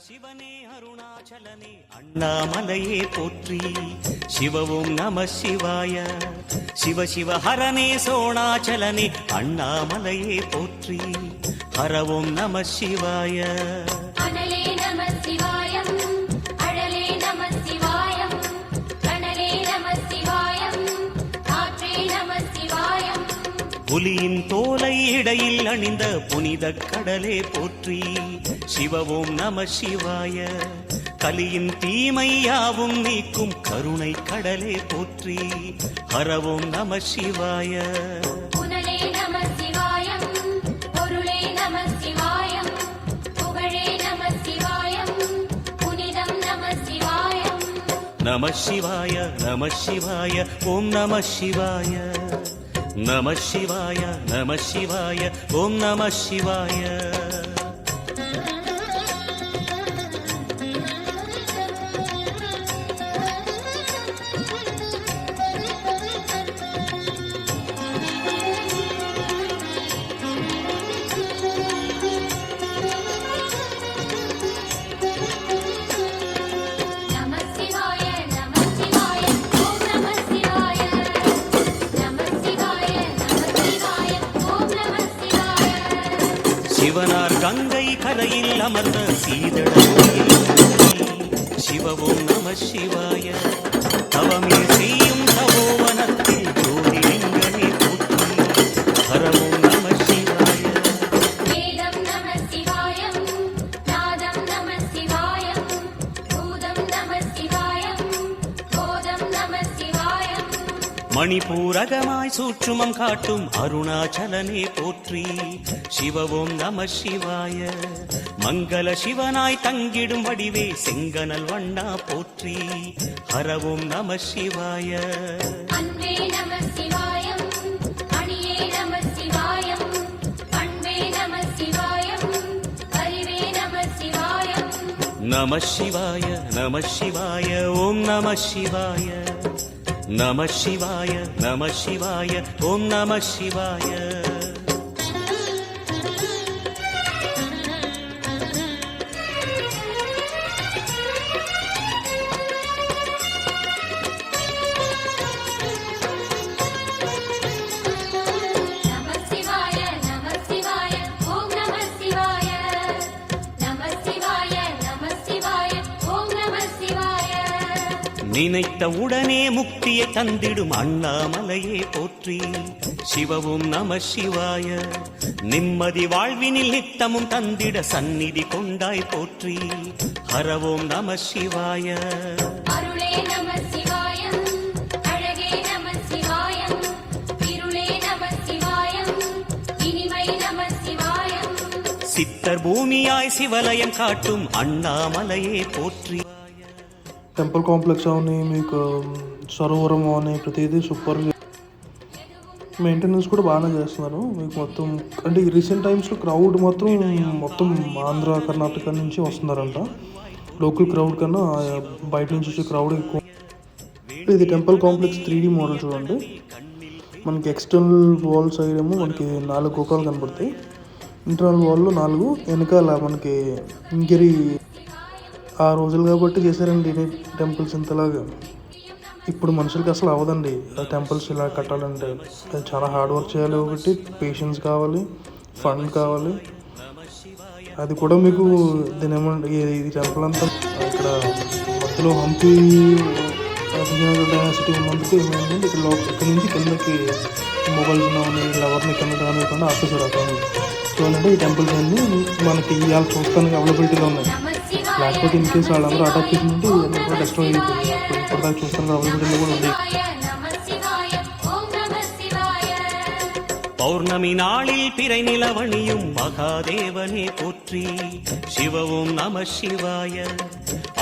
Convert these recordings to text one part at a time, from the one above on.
சிவனே அருணாச்சலனே அண்ணாமலையே போற்றி சிவவும் நம சிவாய சிவ சிவ ஹரனே சோணாச்சலனே அண்ணாமலையே போற்றி ஹரவும் நம சிவாய புலியின் தோலை இடையில் அணிந்த புனித கடலே போற்றி சிவவும் நம சிவாய கலியின் தீமையாவும் நீக்கும் கருணை கடலே போற்றி ஹரவும் நம சிவாய நம சிவாய நம சிவாய ஓம் நம சிவாய நம சிவாய நம சிவாய ஓம் நம சிவாய சிவனார் கங்கை கரையில் அமர்ந்த சீதளத்தில் சிவவும் நம சிவாய தவமே செய்யும் தவோவனத்தில் ஜோதிலிங்கமே போற்றி ஹரவும் நம சிவாய வேதம் நம சிவாயம் நாதம் நம சிவாயம் பூதம் நம சிவாயம் போதம் நம சிவாயம் மணிபூரகமாய் சூட்சுமம் காட்டும் அருணாச்சலனே போற்றி சிவவும் நம சிவாய மங்கள சிவனாய் தங்கிடும் வடிவே செங்கனல் வண்ணா போற்றி ஹரவும் நம சிவாய அன்பே நம சிவாயம் அணியே நம சிவாயம் அன்பே நம சிவாயம் அறிவே நம சிவாயம் நம சிவாய நம சிவாய ஓம் நம சிவாய நம சிவாய நம சிவாய ஓம் நம சிவாய நினைத்த உடனே முக்தியை தந்திடும் அண்ணாமலையே போற்றி சிவவும் நம சிவாய நிம்மதி வாழ்வினில் நித்தமும் தந்திட சந்நிதி கொண்டாய் போற்றி ஹரவும் நம சிவாய அருளே நம சிவாயம் அழகே நம சிவாயம் இருளே நம சிவாயம் இனிமை நம சிவாயம் சித்தர் பூமியாய் சிவலயம் காட்டும் அண்ணாமலையே போற்றி టెంపుల్ కాంప్లెక్స్ అవని మీకు సరోవరం అవని ప్రతిదీ సూపర్గా మెయింటెనెన్స్ కూడా బాగానే చేస్తున్నారు మీకు మొత్తం అంటే ఈ రీసెంట్ టైమ్స్లో క్రౌడ్ మొత్తం ఆంధ్ర కర్ణాటక నుంచి వస్తున్నారంట లోకల్ క్రౌడ్ కన్నా బయట నుంచి వచ్చే క్రౌడ్ ఎక్కువ ఇది టెంపుల్ కాంప్లెక్స్ 3D మోడల్ చూడండి మనకి ఎక్స్టర్నల్ వాల్ సైడ్ ఏమో మనకి 4 గోకాలు కనపడతాయి ఇంటర్నల్ వాల్లో 4 వెనకాల మనకి ఇంగిరి ఆ రోజులు కాబట్టి చేశారండి టెంపుల్స్ ఇంతలాగా ఇప్పుడు మనుషులకి అసలు అవ్వదండి ఆ టెంపుల్స్ ఇలా కట్టాలంటే అది చాలా హార్డ్ వర్క్ చేయాలి ఒకటి పేషెన్స్ కావాలి ఫండ్ కావాలి అది కూడా మీకు దీని ఏమంటే ఈ టెంపుల్ అంతా ఇక్కడ మధ్యలో హంపి డైనాసిటీ ఉన్నందుకు ఏమైందంటే ఇక్కడ నుంచి కిందకి మొబైల్స్ ఉన్నామని లవర్ని కింద కానివ్వకుండా ఆపేశారు అక్కడ చూడాలంటే ఈ టెంపుల్స్ అన్నీ మనకి ఇవాళ చూస్తానికి అవైలబిలిటీలో ఉన్నాయి లేకపోతే ఇన్ కేసు వాళ్ళందరూ అటాక్ చేసినట్టు ఇవన్నీ కూడా డిస్ట్రాయ్ అయిపోయింది ఇప్పటిదాకా చూస్తానికి అవైలబిలిటీలో కూడా ఉంది பௌர்ணமி நாளில் பிறை நிலவணியும் மகாதேவனே போற்றி சிவவும் நம சிவாய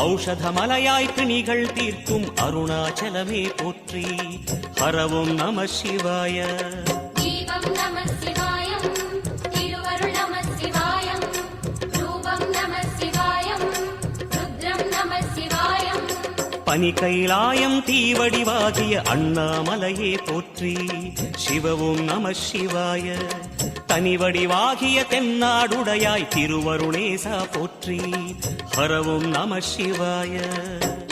ஔஷதமலையாய் பிணிகள் தீர்க்கும் அருணாச்சலமே போற்றி ஹரவும் நம சிவாய பனி கைலாயம் தீவடிவாகிய அண்ணாமலையே போற்றி. சிவ ஓம் நம சிவாய. தனிவடிவாகிய தென்னாடுடையாய் திருவருணேசா போற்றி. ஹர ஓம் நம சிவாய.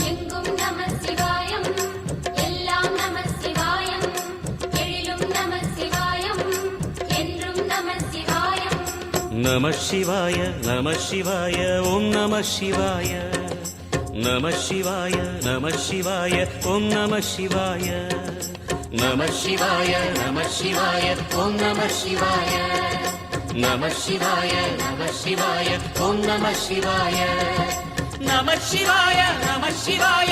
எங்கும் நம சிவாயம், எல்லாம் நம சிவாயம், எழிலும் நம சிவாயம், என்றும் நம சிவாயம். நம சிவாய நம சிவாய ஓம் நம சிவாய. நம சிவாய நம சிவாய ஓம் நம சிவாய. நம சிவாய நம சிவாய ஓம் நம சிவாய. நம சிவாய நம சிவாய ஓம் நம சிவாய. நம சிவாய நம சிவாய